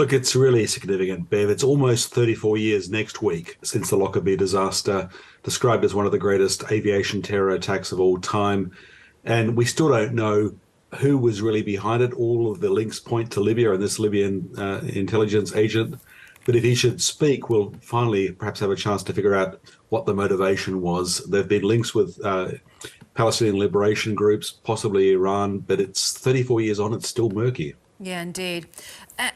Look, it's really significant, Bev. It's almost 34 years next week since the Lockerbie disaster, described as one of the greatest aviation terror attacks of all time. And we still don't know who was really behind it. All of the links point to Libya and this Libyan intelligence agent. But if he should speak, we'll finally perhaps have a chance to figure out what the motivation was. There have been links with Palestinian liberation groups, possibly Iran, but it's 34 years on, it's still murky. Yeah, indeed.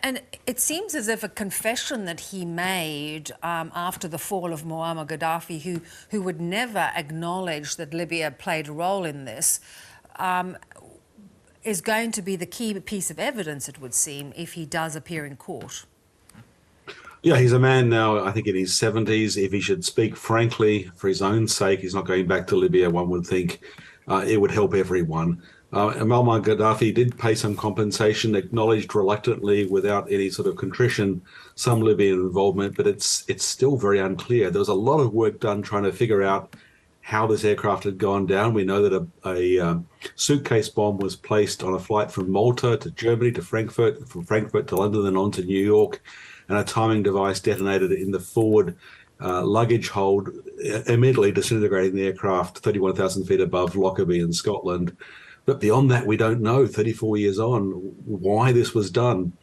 And it seems as if a confession that he made after the fall of Muammar Gaddafi, who would never acknowledge that Libya played a role in this, is going to be the key piece of evidence, it would seem, if he does appear in court. Yeah, he's a man now, I think in his 70s. If he should speak frankly for his own sake, he's not going back to Libya, one would think. It would help everyone. Muammar Gaddafi did pay some compensation, acknowledged reluctantly without any sort of contrition some Libyan involvement, but it's still very unclear. There was a lot of work done trying to figure out how this aircraft had gone down. We know that a suitcase bomb was placed on a flight from Malta to Germany to Frankfurt, from Frankfurt to London, then on to New York, and a timing device detonated in the forward luggage hold, immediately disintegrating the aircraft 31,000 feet above Lockerbie in Scotland. But beyond that, we don't know, 34 years on, why this was done.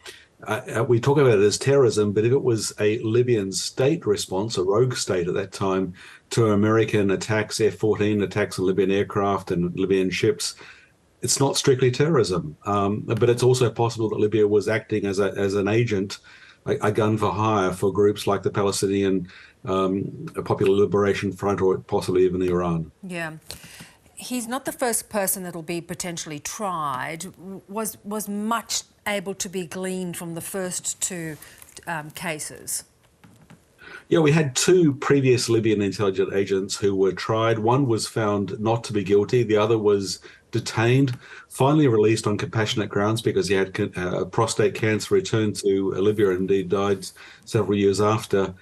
We talk about it as terrorism, but if it was a Libyan state response, a rogue state at that time, to American attacks, F-14 attacks on Libyan aircraft and Libyan ships, it's not strictly terrorism. But it's also possible that Libya was acting as an agent, a gun for hire for groups like the Palestinian Popular Liberation Front or possibly even Iran. Yeah. He's not the first person that'll be potentially tried. Was much able to be gleaned from the first two cases? Yeah, we had two previous Libyan intelligence agents who were tried. One was found not to be guilty. The other was detained, finally released on compassionate grounds because he had prostate cancer, returned to Libya and indeed died several years after.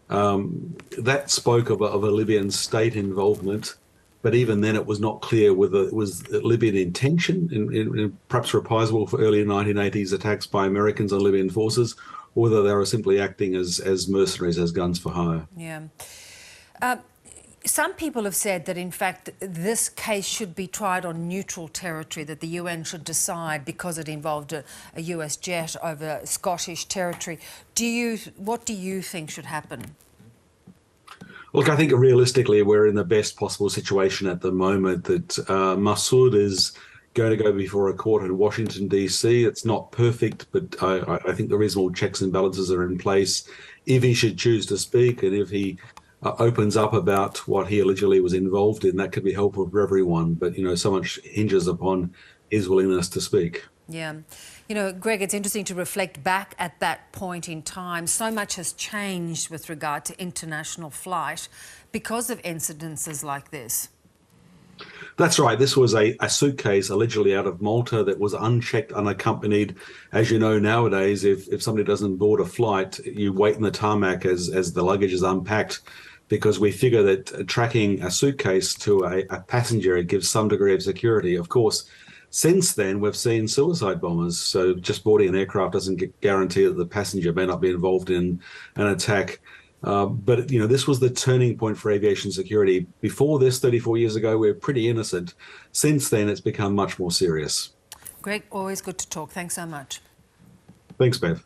That spoke of a Libyan state involvement. But even then, it was not clear whether it was Libyan intention, in perhaps reprisal for early 1980s attacks by Americans on Libyan forces, or whether they were simply acting as mercenaries, as guns for hire. Yeah. Some people have said that, in fact, this case should be tried on neutral territory, that the UN should decide because it involved a US jet over Scottish territory. What do you think should happen? Look, I think realistically we're in the best possible situation at the moment that Massoud is going to go before a court in Washington, D.C. It's not perfect, but I think the reasonable checks and balances are in place. If he should choose to speak and if he opens up about what he allegedly was involved in, that could be helpful for everyone. But, so much hinges upon his willingness to speak. Yeah. Greg, it's interesting to reflect back at that point in time. So much has changed with regard to international flight because of incidences like this. That's right. This was a suitcase allegedly out of Malta that was unchecked, unaccompanied. As you know, nowadays, if somebody doesn't board a flight, you wait in the tarmac as the luggage is unpacked, because we figure that tracking a suitcase to a passenger, it gives some degree of security. Of course, since then, we've seen suicide bombers. So just boarding an aircraft doesn't guarantee that the passenger may not be involved in an attack. But, this was the turning point for aviation security. Before this, 34 years ago, we were pretty innocent. Since then, it's become much more serious. Greg, always good to talk. Thanks so much. Thanks, Bev.